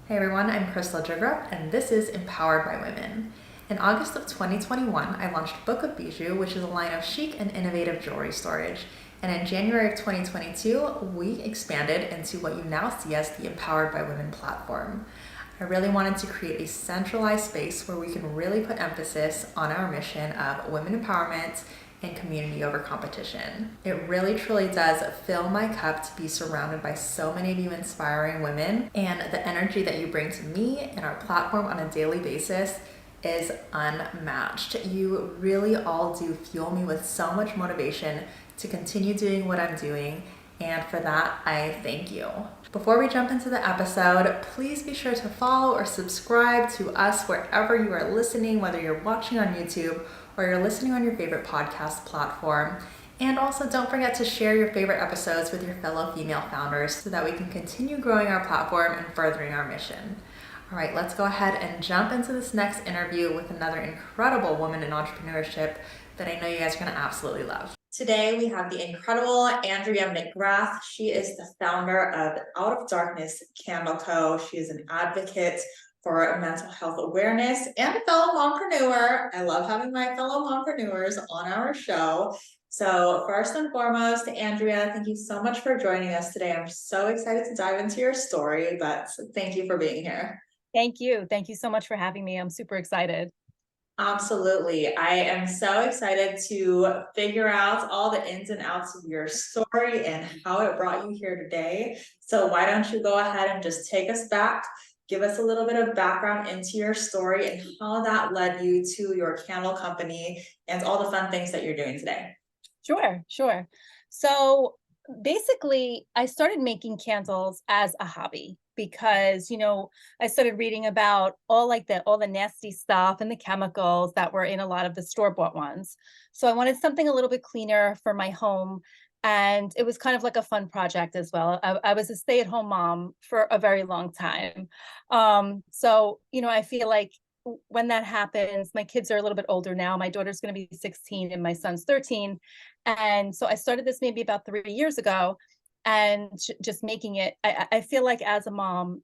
Hey everyone, I'm Crystal Jigrup, and this is Empowered by Women. In August of 2021, I launched Book of Bijou, which is a line of chic and innovative jewelry storage. And in January of 2022, we expanded into what you now see as the Empowered by Women platform. I really wanted to create a centralized space where we can really put emphasis on our mission of women empowerment and community over competition. It really truly does fill my cup to be surrounded by so many of you inspiring women, and the energy that you bring to me and our platform on a daily basis is unmatched. You really all do fuel me with so much motivation to continue doing what I'm doing, and for that, I thank you. Before we jump into the episode, please be sure to follow or subscribe to us wherever you are listening, whether you're watching on YouTube or you're listening on your favorite podcast platform. And also don't forget to share your favorite episodes with your fellow female founders so that we can continue growing our platform and furthering our mission. All right, let's go ahead and jump into this next interview with another incredible woman in entrepreneurship that I know you guys are going to absolutely love. Today, we have the incredible Andrea McGrath. She is the founder of Out of Darkness Candle Co. She is an advocate for mental health awareness and a fellow mompreneur. I love having my fellow mompreneurs on our show. So first and foremost, Andrea, thank you so much for joining us today. I'm so excited to dive into your story, but thank you for being here. Thank you. Thank you so much for having me. I'm super excited. Absolutely. I am so excited to figure out all the ins and outs of your story and how it brought you here today. So why don't you go ahead and just take us back, give us a little bit of background into your story and how that led you to your candle company and all the fun things that you're doing today. Sure. So basically, I started making candles as a hobby because, I started reading about all the nasty stuff and the chemicals that were in a lot of the store-bought ones. So I wanted something a little bit cleaner for my home. And it was kind of like a fun project as well. I was a stay-at-home mom for a very long time. So I feel like when that happens, my kids are a little bit older now. My daughter's going to be 16 and my son's 13. And so I started this maybe about 3 years ago and just making it. I feel like as a mom,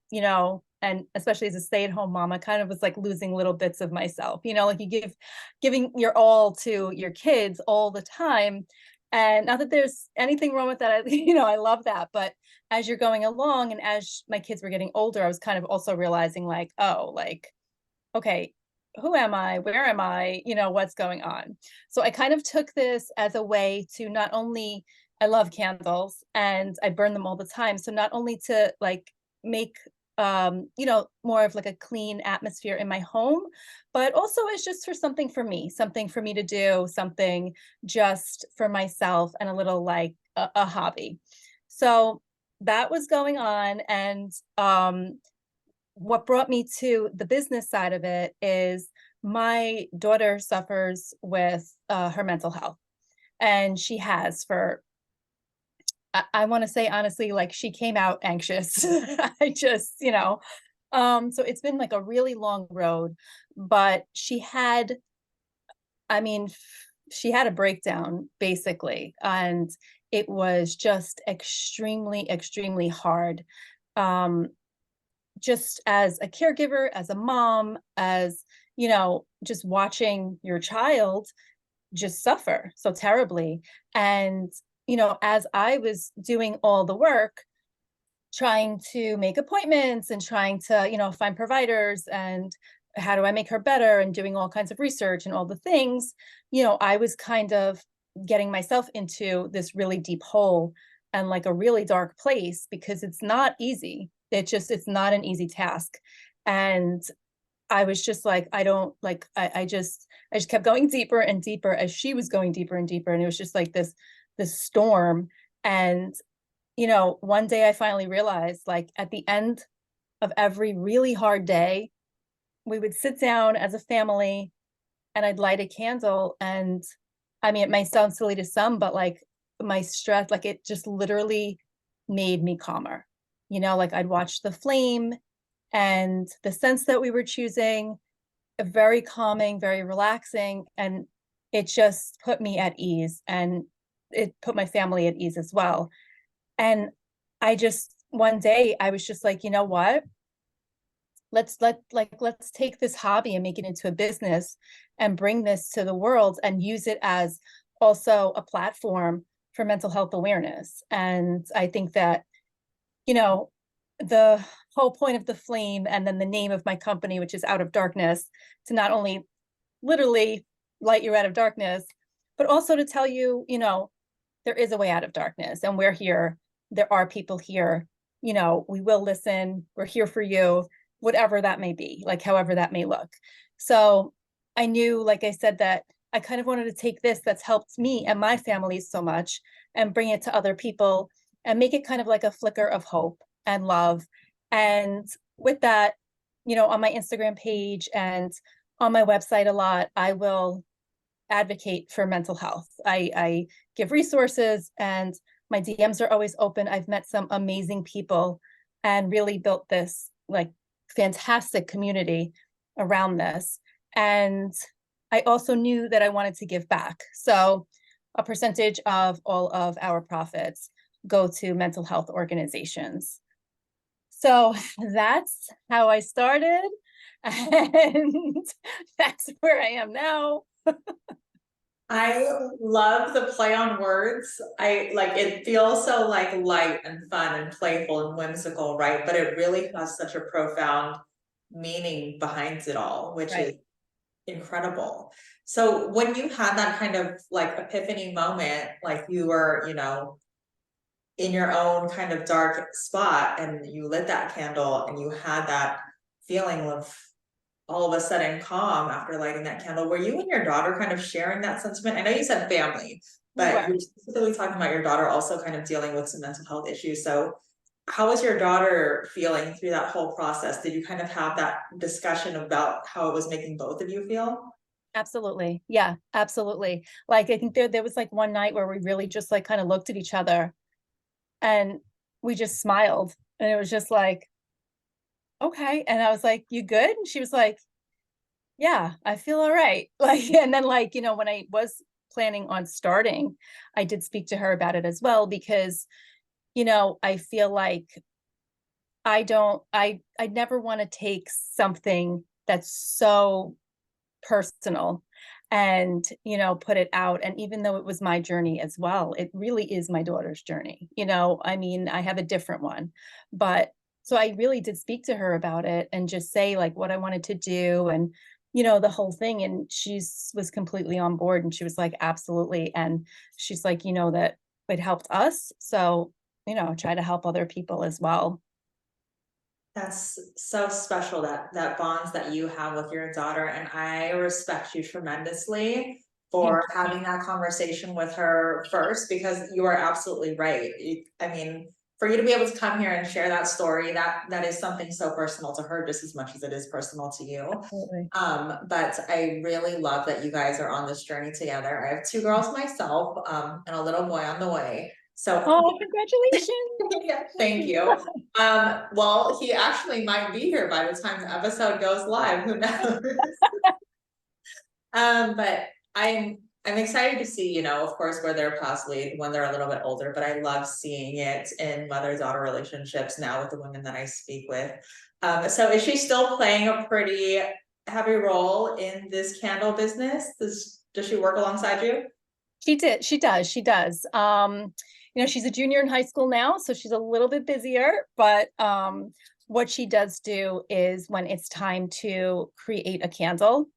and especially as a stay-at-home mom, I kind of was like losing little bits of myself, like giving your all to your kids all the time. And not that there's anything wrong with that. I love that. But as you're going along and as my kids were getting older, I was kind of also realizing like, oh, like, okay, who am I? Where am I? What's going on? So I kind of took this as a way to not only, I love candles and I burn them all the time. So not only to like make, more of like a clean atmosphere in my home, but also it's just for something for me to do, something just for myself and a little like a hobby. So that was going on. And what brought me to the business side of it is my daughter suffers with her mental health, and she has for I want to say honestly, like she came out anxious. I just, so it's been like a really long road, but I mean, she had a breakdown basically, and it was just extremely hard. Um, just as a caregiver, as a mom, as, just watching your child just suffer so terribly. And, as I was doing all the work, trying to make appointments and trying to, find providers and how do I make her better and doing all kinds of research and all the things, I was kind of getting myself into this really deep hole and like a really dark place because it's not easy. It's not an easy task. And I was just like, I don't like, I just kept going deeper and deeper as she was going deeper and deeper. And it was just like this storm. And one day I finally realized, like, at the end of every really hard day, we would sit down as a family and I'd light a candle. And I mean, it might sound silly to some, but like my stress, like it just literally made me calmer. Like I'd watch the flame and the scents that we were choosing, very calming, very relaxing. And it just put me at ease and it put my family at ease as well. And one day I was just like, you know what? let's take this hobby and make it into a business and bring this to the world and use it as also a platform for mental health awareness. And I think that, you know, the whole point of the flame and then the name of my company, which is Out of Darkness, to not only literally light you out of darkness, but also to tell you, there is a way out of darkness and we're here. There are people here. We will listen. We're here for you, whatever that may be, like however that may look. So I knew, like I said, that I kind of wanted to take this that's helped me and my family so much and bring it to other people and make it kind of like a flicker of hope and love. And with that, on my Instagram page and on my website a lot, I will advocate for mental health. I give resources and my DMs are always open. I've met some amazing people and really built this like fantastic community around this. And I also knew that I wanted to give back. So a percentage of all of our profits go to mental health organizations. So that's how I started. And that's where I am now. I love the play on words. I like it feels so like light and fun and playful and whimsical, right? But it really has such a profound meaning behind it all, which is Right. incredible. So when you had that kind of like epiphany moment, like you were, in your own kind of dark spot and you lit that candle and you had that feeling of all of a sudden calm after lighting that candle. Were you and your daughter kind of sharing that sentiment? I know you said family, We but were. you're specifically talking about your daughter also kind of dealing with some mental health issues. So how was your daughter feeling through that whole process? Did you kind of have that discussion about how it was making both of you feel? Absolutely. Yeah, absolutely. Like I think there was like one night where we really just like kind of looked at each other and we just smiled. And it was just like, okay. And I was like, you good? And she was like, yeah, I feel all right. Like, and then like, when I was planning on starting, I did speak to her about it as well, because, I feel like I never want to take something that's so personal and put it out. And even though it was my journey as well, it really is my daughter's journey. I mean, I have a different one, but so I really did speak to her about it and just say like what I wanted to do and the whole thing. And she's was completely on board and she was like absolutely. And she's like, that it helped us, so try to help other people as well. That's so special, that bonds that you have with your daughter, and I respect you tremendously for Thank having that conversation with her first, because you are absolutely right. I mean, for you to be able to come here and share that story, that is something so personal to her just as much as it is personal to you. Absolutely. But I really love that you guys are on this journey together. I have two girls myself, and a little boy on the way. So Oh, congratulations. yeah, thank you. Well, he actually might be here by the time the episode goes live. Who knows? But I'm excited to see, of course, where their paths lead when they're a little bit older. But I love seeing it in mother-daughter relationships now with the women that I speak with. So is she still playing a pretty heavy role in this candle business? Does she work alongside you? She does. She's a junior in high school now, so she's a little bit busier, but what she does do is when it's time to create a candle,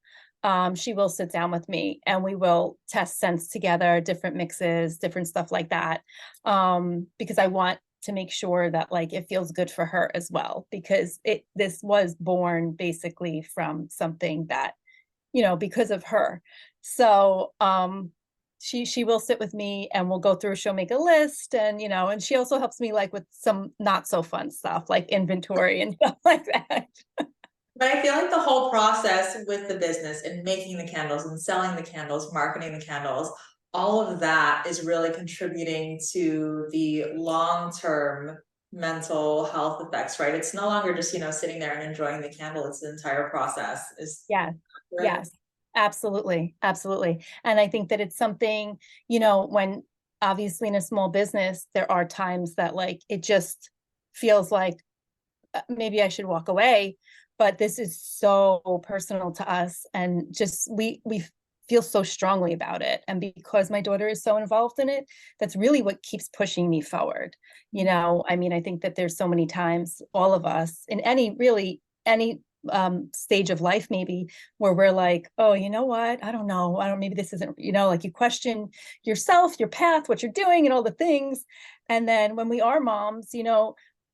she will sit down with me and we will test scents together, different mixes, different stuff like that. Because I want to make sure that like it feels good for her as well, because this was born basically from something that, because of her. So she will sit with me and we'll go through, she'll make a list and and she also helps me like with some not so fun stuff like inventory and stuff like that. But I feel like the whole process with the business and making the candles and selling the candles, marketing the candles, all of that is really contributing to the long-term mental health effects, right? It's no longer just, sitting there and enjoying the candle. It's the entire process. Is Yeah. right? Yes, absolutely. Absolutely. And I think that it's something, when obviously in a small business, there are times that like it just feels like maybe I should walk away, but this is so personal to us, and just we feel so strongly about it. And because my daughter is so involved in it, that's really what keeps pushing me forward. I mean, I think that there's so many times, all of us in any stage of life, maybe, where we're like, oh, you know what, I don't, maybe this isn't, like, you question yourself, your path, what you're doing, and all the things. And then when we are moms,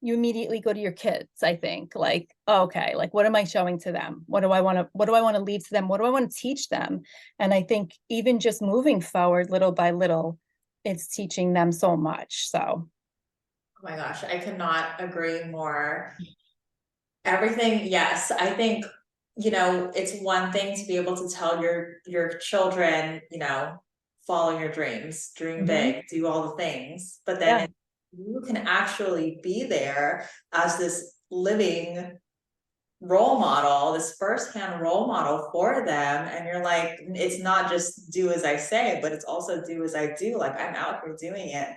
you immediately go to your kids, I think, like, okay, like, what am I showing to them? What do I want to leave to them? What do I want to teach them? And I think even just moving forward little by little, it's teaching them so much. So, Oh my gosh, I cannot agree more. Everything, yes. I think, it's one thing to be able to tell your children, follow your dreams, dream mhm, big, do all the things, but yeah. then you can actually be there as this living role model, this firsthand role model for them. And you're like, it's not just do as I say, but it's also do as I do. Like, I'm out here doing it.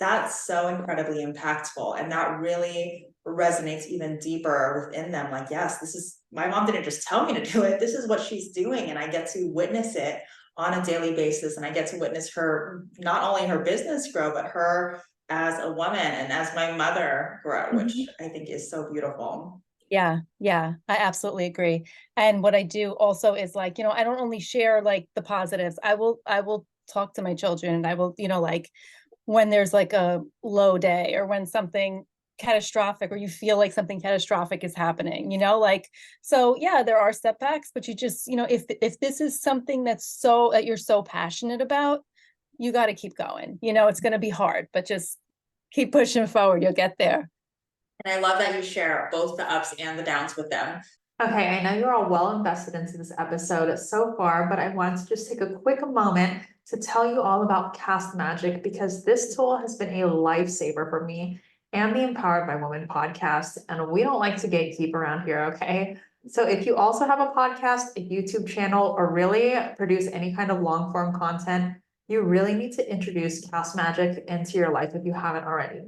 That's so incredibly impactful. And that really resonates even deeper within them. Like, yes, this is, my mom didn't just tell me to do it. This is what she's doing. And I get to witness it on a daily basis. And I get to witness her, not only her business grow, but her as a woman and as my mother grow, which Mhm. I think is so beautiful. Yeah, yeah, I absolutely agree. And what I do also is, like, I don't only share like the positives. I will talk to my children, and I will, like, when there's like a low day, or when something catastrophic, or you feel like something catastrophic is happening, like, so yeah, there are setbacks, but you just, if this is something that you're so passionate about, you got to keep going. It's going to be hard, but just keep pushing forward. You'll get there. And I love that you share both the ups and the downs with them. Okay, I know you're all well invested into this episode so far, but I wanted to just take a quick moment to tell you all about Cast Magic, because this tool has been a lifesaver for me and the Empowered by Women podcast. And we don't like to gatekeep around here, okay? So if you also have a podcast, a YouTube channel, or really produce any kind of long form content, you really need to introduce Cast Magic into your life if you haven't already.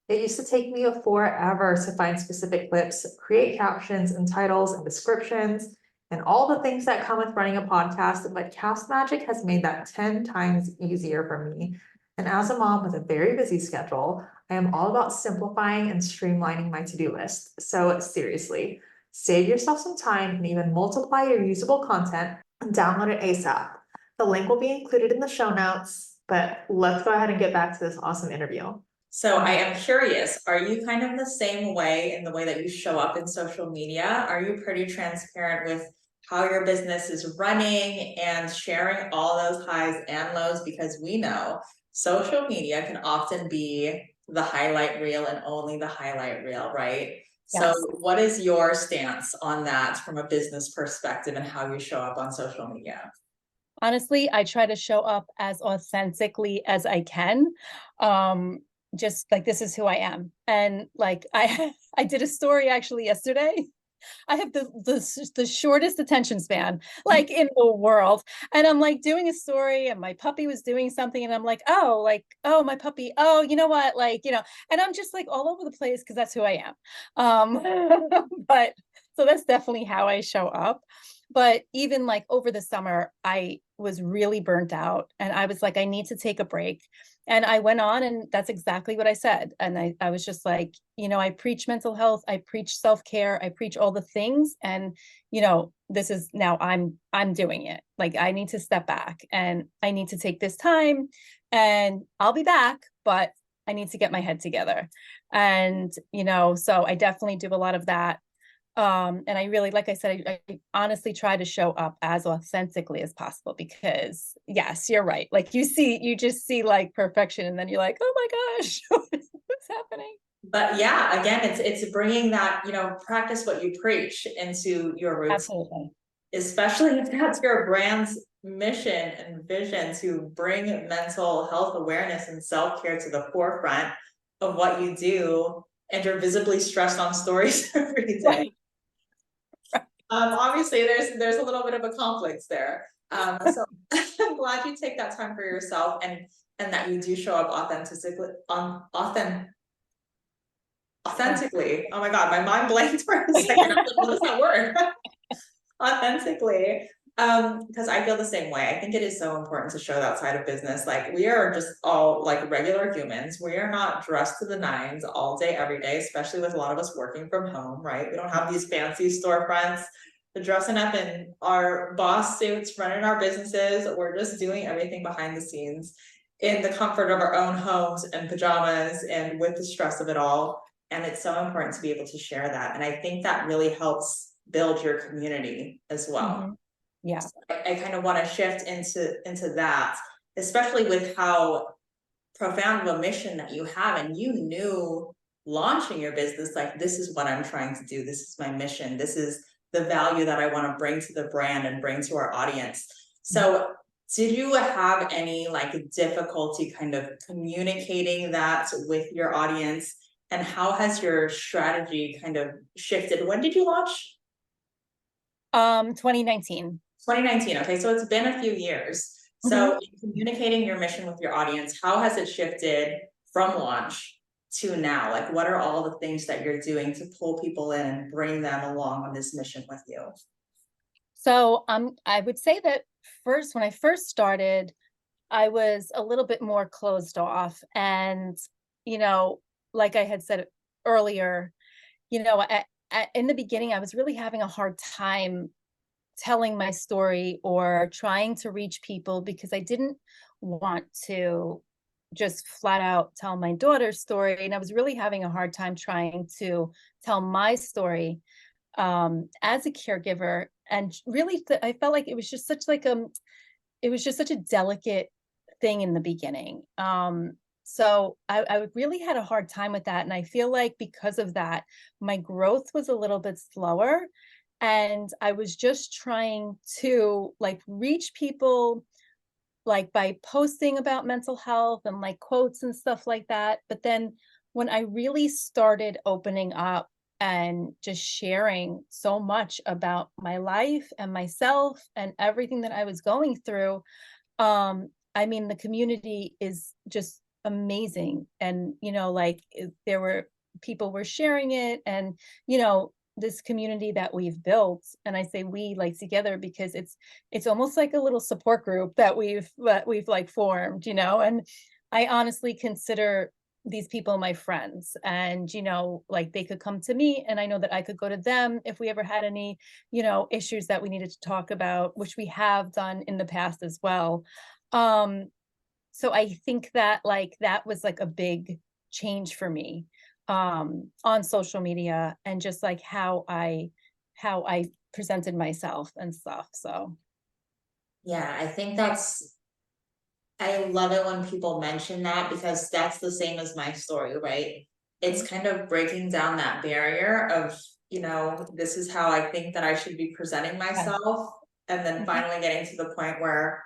It used to take me forever to find specific clips, create captions and titles and descriptions, and all the things that come with running a podcast, but Cast Magic has made that 10 times easier for me. And as a mom with a very busy schedule, I am all about simplifying and streamlining my to-do list. So seriously, save yourself some time and even multiply your usable content and download it ASAP. The link will be included in the show notes, but let's go ahead and get back to this awesome interview. So I am curious, are you kind of the same way in the way that you show up in social media? Are you pretty transparent with how your business is running and sharing all those highs and lows? Because we know social media can often be the highlight reel and only the highlight reel, right? So Yes. what is your stance on that from a business perspective and how you show up on social media? Honestly, I try to show up as authentically as I can. Um, just like, this is who I am. And like, I did a story actually yesterday. I have the shortest attention span, like, in the world. And I'm like doing a story, and my puppy was doing something, and I'm like, oh, my puppy, oh, you know what, like, and I'm just like all over the place, because that's who I am. But so that's definitely how I show up. But even like over the summer, I was really burnt out, and I was like, I need to take a break. And I went on, and that's exactly what I said. And I was just like, I preach mental health, I preach self-care, I preach all the things. And, this is now, I'm doing it. Like, I need to step back, and I need to take this time, and I'll be back, but I need to get my head together. And, so I definitely do a lot of that. And I really, like I said, I honestly try to show up as authentically as possible, because yes, you're right. Like, you just see like perfection, and then you're like, oh my gosh, what's happening? But yeah, again, it's bringing that, practice what you preach into your routine, Absolutely. especially if that's your brand's mission and vision, to bring mental health awareness and self-care to the forefront of what you do, and you're visibly stressed on stories every day. Right. Obviously there's a little bit of a conflict there. So I'm glad you take that time for yourself, and that you do show up authentically on Authentically. Oh my God, my mind blanked for a second. I was like, what is that word? Authentically. Because I feel the same way. I think it is so important to show that side of business. Like, we are just all like regular humans. We are not dressed to the nines all day, every day, especially with a lot of us working from home, right? We don't have these fancy storefronts. We're dressing up in our boss suits, running our businesses. We're just doing everything behind the scenes in the comfort of our own homes and pajamas and with the stress of it all. And it's so important to be able to share that. And I think that really helps build your community as well. Yeah. So I kind of want to shift into that, especially with how profound of a mission that you have. And you knew launching your business, like, this is what I'm trying to do. This is my mission. This is the value that I want to bring to the brand and bring to our audience. So did you have any like difficulty kind of communicating that with your audience? And how has your strategy kind of shifted? When did you launch? 2019. 2019. Okay, so it's been a few years. So in communicating your mission with your audience, how has it shifted from launch to now? Like, what are all the things that you're doing to pull people in and bring them along on this mission with you? So I would say that when I first started, I was a little bit more closed off. And, like I had said earlier, in the beginning, I was really having a hard time telling my story or trying to reach people because I didn't want to just flat out tell my daughter's story. And I was really having a hard time trying to tell my story as a caregiver. And really, I felt like it was just such a delicate thing in the beginning. So I really had a hard time with that. And I feel like because of that, my growth was a little bit slower. And I was just trying to like reach people like by posting about mental health and like quotes and stuff like that. But then when I really started opening up and just sharing so much about my life and myself and everything that I was going through, I mean, the community is just amazing. And, there were people were sharing it and, this community that we've built, and I say we like together because it's almost like a little support group that we've like formed, and I honestly consider these people my friends. And like they could come to me and I know that I could go to them if we ever had any issues that we needed to talk about, which we have done in the past as well. So I think that like that was like a big change for me on social media and just like how I presented myself and stuff. So Yeah, I think I love it when people mention that, because that's the same as my story, right? It's kind of breaking down that barrier of, this is how I think that I should be presenting myself. And then finally getting to the point where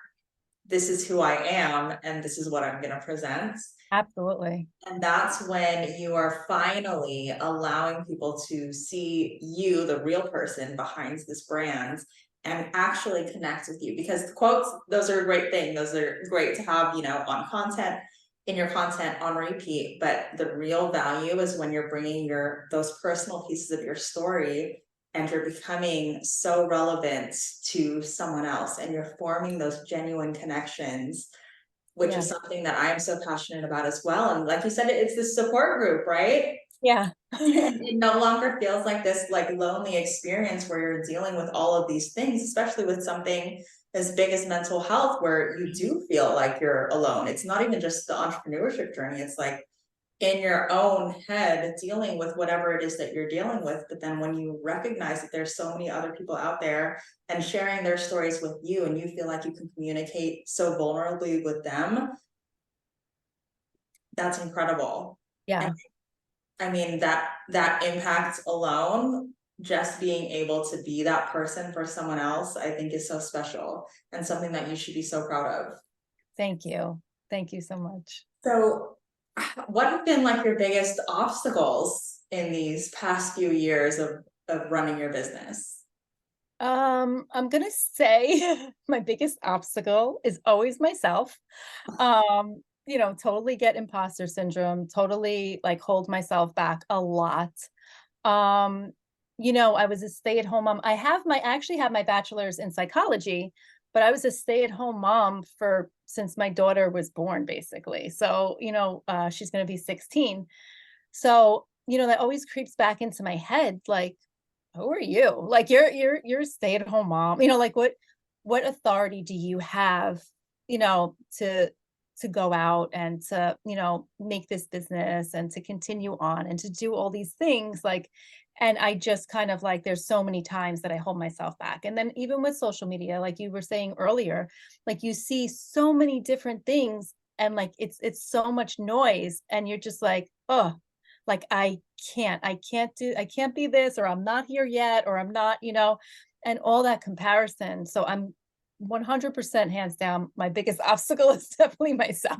this is who I am and this is what I'm going to present. Absolutely. And that's when you are finally allowing people to see you, the real person behind this brand, and actually connect with you. Because the quotes, those are a great thing. Those are great to have, on content, in your content on repeat. But the real value is when you're bringing those personal pieces of your story and you're becoming so relevant to someone else and you're forming those genuine connections, which is something that I am so passionate about as well. And like you said, it's this support group, right? Yeah. It no longer feels like this like lonely experience where you're dealing with all of these things, especially with something as big as mental health, where you do feel like you're alone. It's not even just the entrepreneurship journey. It's like in your own head dealing with whatever it is that you're dealing with. But then when you recognize that there's so many other people out there and sharing their stories with you, and you feel like you can communicate so vulnerably with them, that's incredible. Yeah. And I mean, that impact alone, just being able to be that person for someone else, I think is so special and something that you should be so proud of. Thank you. Thank you so much. So what have been like your biggest obstacles in these past few years of running your business? I'm gonna say my biggest obstacle is always myself. totally get imposter syndrome, totally like hold myself back a lot. Um, I was a stay-at-home mom. I actually have my bachelor's in psychology, but I was a stay-at-home mom for since my daughter was born, basically. So, she's going to be 16. So, that always creeps back into my head, like, who are you? Like you're a stay-at-home mom. Like what authority do you have, to go out and to, make this business and to continue on and to do all these things like and I just kind of like there's so many times that I hold myself back. And then even with social media, like you were saying earlier, like you see so many different things and like it's so much noise and you're just like, oh, like I can't be this, or I'm not here yet, or I'm not, and all that comparison. So I'm 100% hands down, my biggest obstacle is definitely myself.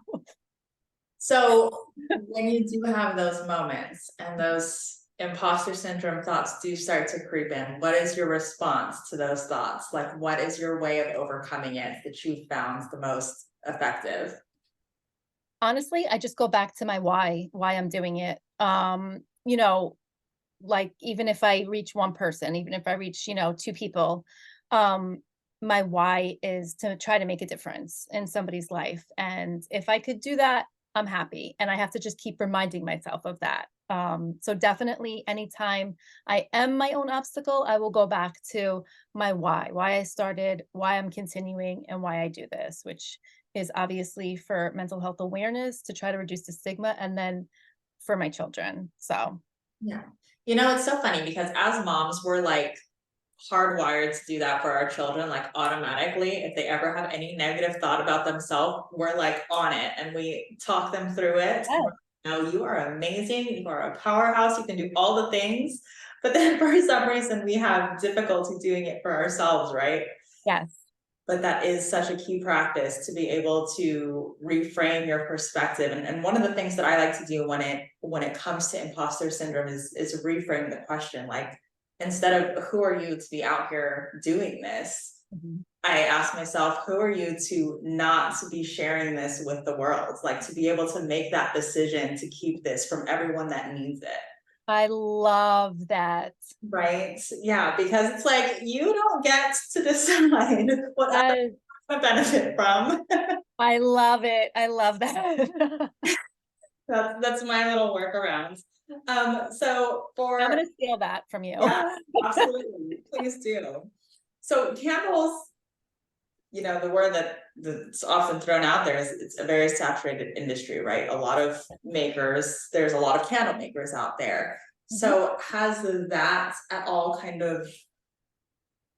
So when you do have those moments and those imposter syndrome thoughts do start to creep in, what is your response to those thoughts? Like, what is your way of overcoming it that you found the most effective? Honestly, I just go back to my why I'm doing it. Like even if I reach one person, even if I reach, two people, um, my why is to try to make a difference in somebody's life. And if I could do that, I'm happy. And I have to just keep reminding myself of that. So definitely anytime I am my own obstacle, I will go back to my why I started, why I'm continuing, and why I do this, which is obviously for mental health awareness to try to reduce the stigma and then for my children. So Yeah. It's so funny because as moms, we're like hardwired to do that for our children, like automatically. If they ever have any negative thought about themselves, we're like on it and we talk them through it. And we're yes, like, no, you are amazing. You are a powerhouse. You can do all the things. But then for some reason, we have difficulty doing it for ourselves, right? yes. But that is such a key practice to be able to reframe your perspective. And one of the things that I like to do when it comes to imposter syndrome is reframe the question. Like, instead of who are you to be out here doing this, Mhm. I ask myself, who are you to not to be sharing this with the world? Like, to be able to make that decision to keep this from everyone that needs it. I love that. Right? Yeah, because it's like you don't get to decide what others Yes, to benefit from. I love it. I love that. That's my little workaround. So I'm for gonna steal that from you. yeah, absolutely, please do. So candles, the word that's often thrown out there is it's a very saturated industry, right? A lot of makers, there's a lot of candle makers out there. Mhm. So has that at all kind of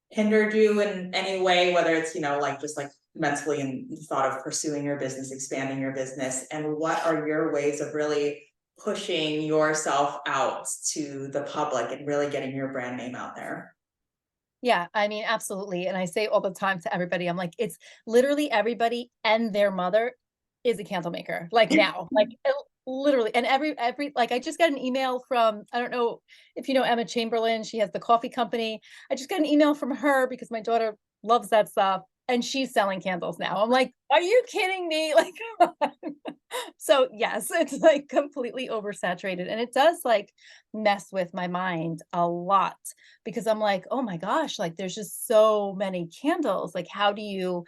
hindered you in any way, whether it's, like just like mentally in the thought of pursuing your business, expanding your business? And what are your ways of really pushing yourself out to the public and really getting your brand name out there? Yeah, I mean, absolutely. And I say all the time to everybody, I'm like, it's literally everybody and their mother is a candle maker. Like now, like literally. And every like I just got an email from, I don't know if you know Emma Chamberlain, she has the coffee company. I just got an email from her because my daughter loves that stuff and she's selling candles now. I'm like, are you kidding me? Like so yes, it's like completely oversaturated and it does like mess with my mind a lot because I'm like, oh my gosh, like there's just so many candles. Like how do you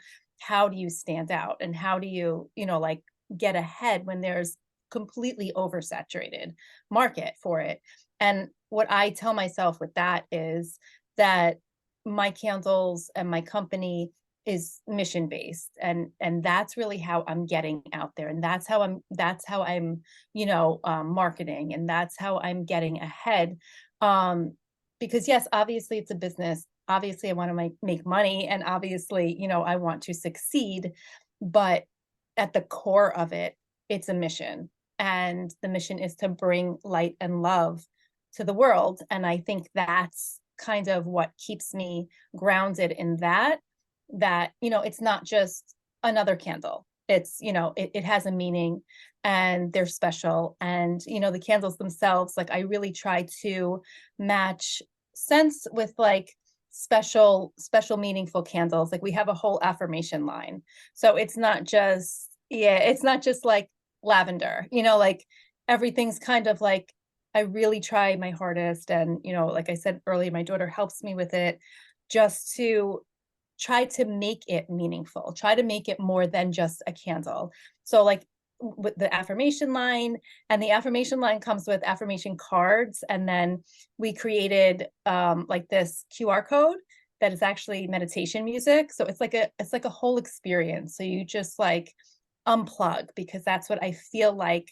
stand out and how do you, like get ahead when there's completely oversaturated market for it? And what I tell myself with that is that my candles and my company is mission based and that's really how I'm getting out there and that's how I'm marketing and that's how I'm getting ahead um because yes, obviously it's a business, obviously I want to make money and obviously I want to succeed, but at the core of it, it's a mission and the mission is to bring light and love to the world and I think that's kind of what keeps me grounded in that it's not just another candle. It's, it has a meaning and they're special. And, the candles themselves, like I really try to match scents with like special, meaningful candles. Like we have a whole affirmation line. So it's not just Yeah, it's not just like lavender, like everything's kind of like I really try my hardest. And, like I said earlier, my daughter helps me with it just to try to make it meaningful, try to make it more than just a candle. So, like with the affirmation line, and the affirmation line comes with affirmation cards. And then we created like this QR code that is actually meditation music. So it's like a whole experience. So you just like unplug, because that's what I feel like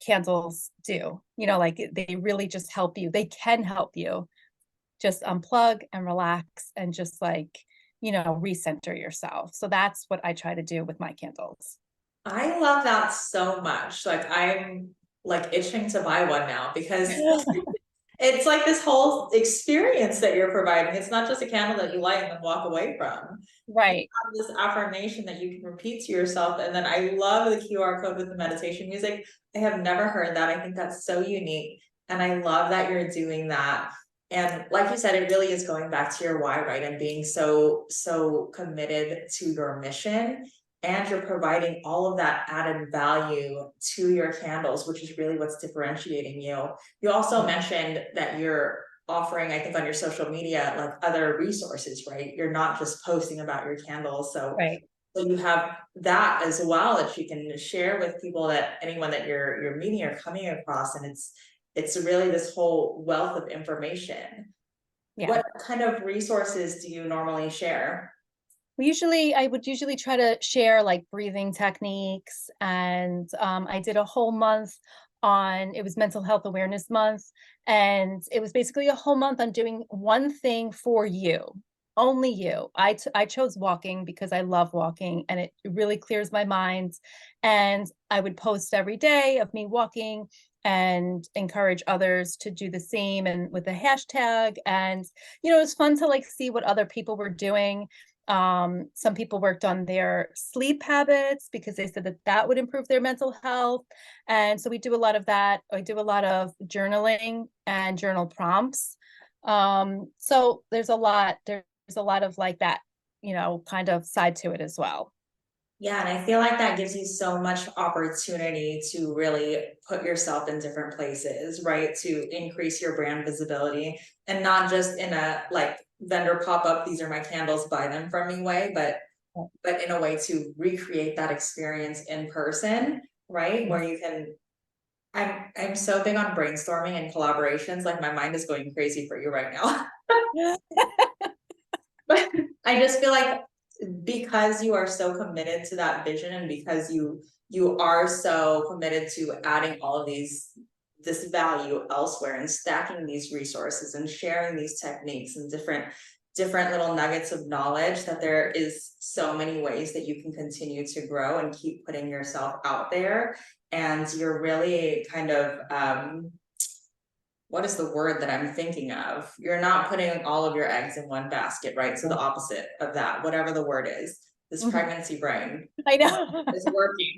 candles do. Like they really just help you. They can help you just unplug and relax and just like, recenter yourself. So that's what I try to do with my candles. I love that so much. Like I'm like itching to buy one now because it's like this whole experience that you're providing. It's not just a candle that you light and then walk away from. You Right. have this affirmation that you can repeat to yourself. And then I love the QR code with the meditation music. I have never heard that. I think that's so unique. And I love that you're doing that. And like you said, it really is going back to your why, right? And being so committed to your mission. And you're providing all of that added value to your candles, which is really what's differentiating you. You also mentioned that you're offering, I think, on your social media, like other resources, right? You're not just posting about your candles. So, Right. so you have that as well that you can share with people, that anyone that you're meeting or coming across. And it's really this whole wealth of information. Yeah. What kind of resources do you normally share? I would usually try to share like breathing techniques. And I did a whole month it was Mental Health Awareness Month. And it was basically a whole month on doing one thing for you, only you. I chose walking because I love walking and it really clears my mind. And I would post every day of me walking and encourage others to do the same, and with a hashtag. And, it was fun to like see what other people were doing. Some people worked on their sleep habits because they said that that would improve their mental health. And so we do a lot of that. I do a lot of journaling and journal prompts. So there's a lot of like that, kind of side to it as well. Yeah, and I feel like that gives you so much opportunity to really put yourself in different places, right? To increase your brand visibility, and not just in a like vendor pop-up, these are my candles, buy them from me way, but in a way to recreate that experience in person, right? Where you can I'm so big on brainstorming and collaborations, like my mind is going crazy for you right now. But I just feel like because you are so committed to that vision, and because you are so committed to adding all of this value elsewhere and stacking these resources and sharing these techniques and different little nuggets of knowledge, that there is so many ways that you can continue to grow and keep putting yourself out there. And you're really kind of what is the word that I'm thinking of? You're not putting all of your eggs in one basket, right? So the opposite of that, whatever the word is, this Mhm. pregnancy brain I know. is working.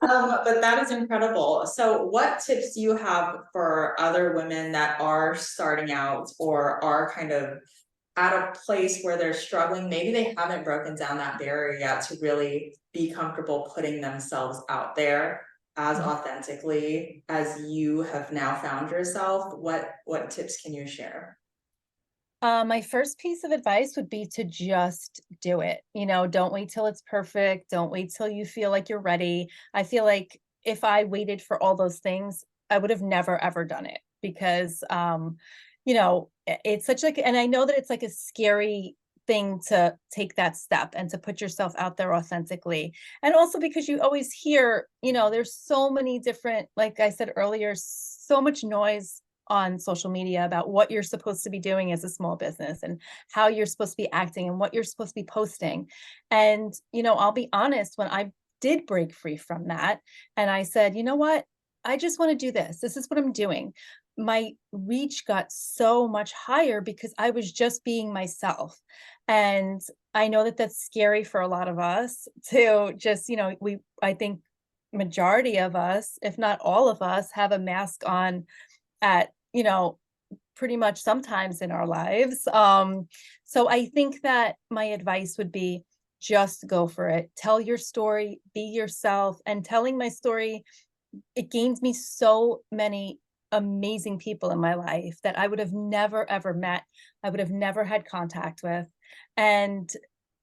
But that is incredible. So what tips do you have for other women that are starting out or are kind of at a place where they're struggling? Maybe they haven't broken down that barrier yet to really be comfortable putting themselves out there as authentically as you have now found yourself. What tips can you share? My first piece of advice would be to just do it. Don't wait till it's perfect. Don't wait till you feel like you're ready. I feel like if I waited for all those things, I would have never ever done it, because it's such like, and I know that it's like a scary thing to take that step and to put yourself out there authentically. And also because you always hear, there's so many different, like I said earlier, so much noise on social media about what you're supposed to be doing as a small business, and how you're supposed to be acting, and what you're supposed to be posting. And, I'll be honest, when I did break free from that and I said, you know what? I just want to do this. This is what I'm doing. My reach got so much higher because I was just being myself. And I know that that's scary for a lot of us to just, I think majority of us, if not all of us, have a mask on at, pretty much sometimes in our lives. So I think that my advice would be just go for it. Tell your story, be yourself. And telling my story, it gains me so many amazing people in my life that I would have never ever met. I would have never had contact with. And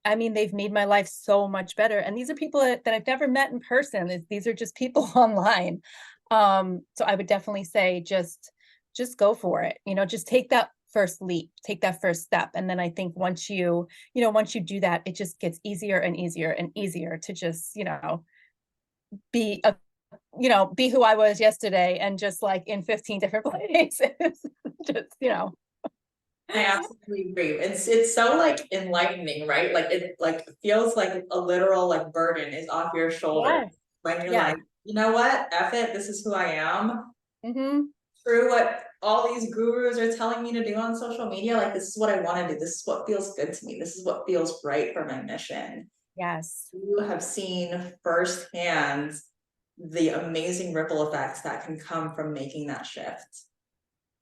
I mean, they've made my life so much better. And these are people that I've never met in person. These are just people online. So I would definitely say just go for it. Just take that first leap, take that first step. And then I think once you do that, it just gets easier and easier and easier to just, be a be who I was yesterday and just like in 15 different places. Just. I absolutely agree. It's so like enlightening, right? Like it like feels like a literal like burden is off your shoulder Yes. when you're Yeah. like, you know what? F it, this is who I am. Hmm. Through what all these gurus are telling me to do on social media, like this is what I want to do. This is what feels good to me. This is what feels right for my mission. Yes. You have seen firsthand the amazing ripple effects that can come from making that shift.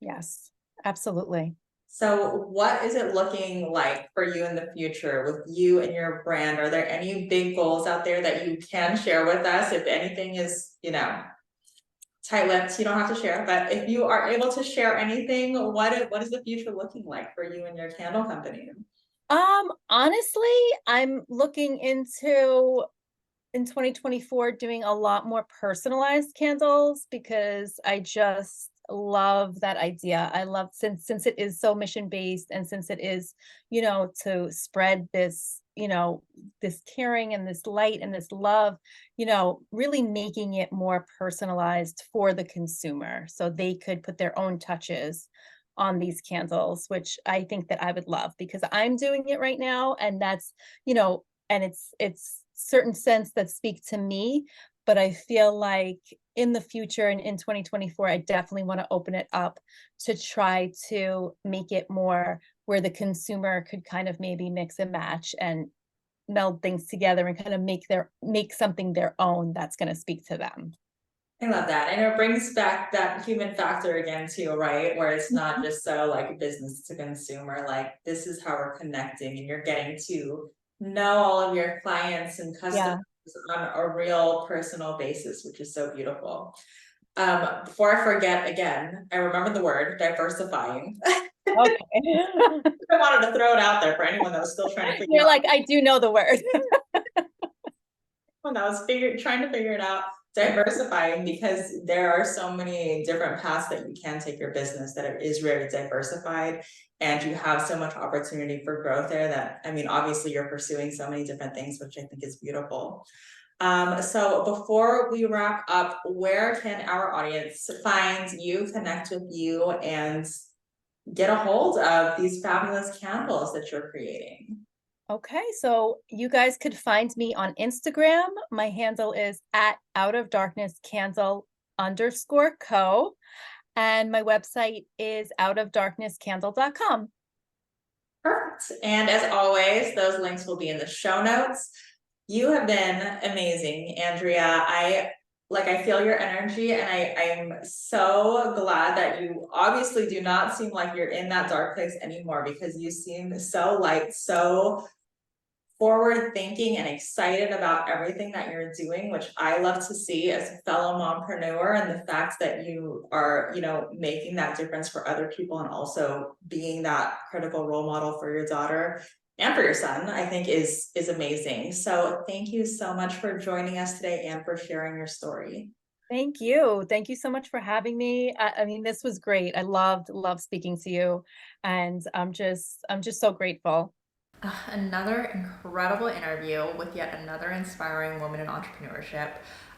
Yes. Absolutely. So what is it looking like for you in the future with you and your brand? Are there any big goals out there that you can share with us? If anything is, tight-lipped, you don't have to share, but if you are able to share anything, what is the future looking like for you and your candle company? Honestly, I'm looking into in 2024 doing a lot more personalized candles because I just love that idea. I love since it is so mission based and since it is, to spread this, this caring and this light and this love, really making it more personalized for the consumer so they could put their own touches on these candles, which I think that I would love because I'm doing it right now and that's, and it's certain scents that speak to me, but I feel like in the future and in 2024, I definitely want to open it up to try to make it more where the consumer could kind of maybe mix and match and meld things together and kind of make something their own that's going to speak to them. I love that. And it brings back that human factor again too, right? Where it's not Mhm. just so like business to consumer, like this is how we're connecting and you're getting to know all of your clients and customers Yeah. on a real personal basis, which is so beautiful. Before I forget again, I remember the word diversifying. Okay. I wanted to throw it out there for anyone that was still trying to figure You're out like, I do know the word. when I was trying to figure it out, diversifying because there are so many different paths that you can take your business that it is very diversified and you have so much opportunity for growth there that I mean obviously you're pursuing so many different things which I think is beautiful. So before we wrap up, where can our audience find you, connect with you, and get a hold of these fabulous candles that you're creating? Okay, so you guys could find me on Instagram. My handle is at out of darkness candle _co. And my website is outofdarknesscandle.com. Perfect. And as always, those links will be in the show notes. You have been amazing, Andrea. I feel your energy and I'm so glad that you obviously do not seem like you're in that dark place anymore because you seem so light, so forward thinking and excited about everything that you're doing, which I love to see as a fellow mompreneur, and the fact that you are, making that difference for other people and also being that critical role model for your daughter and for your son, I think is amazing. So thank you so much for joining us today and for sharing your story. Thank you. Thank you so much for having me. I mean, this was great. I loved speaking to you. And I'm just so grateful. Another incredible interview with yet another inspiring woman in entrepreneurship.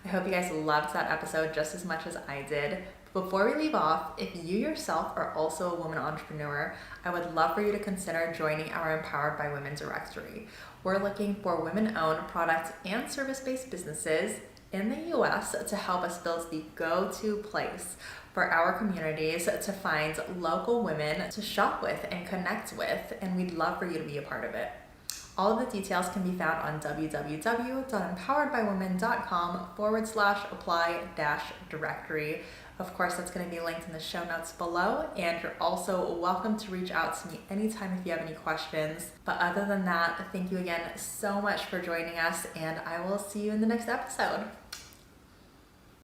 I hope you guys loved that episode just as much as I did. Before we leave off, if you yourself are also a woman entrepreneur, I would love for you to consider joining our Empowered by Women directory. We're looking for women-owned product and service-based businesses in the US to help us build the go-to place for our communities to find local women to shop with and connect with, and we'd love for you to be a part of it. All of the details can be found on www.empoweredbywomen.com/apply-directory. Of course, that's going to be linked in the show notes below, and you're also welcome to reach out to me anytime if you have any questions. But other than that, thank you again so much for joining us, and I will see you in the next episode.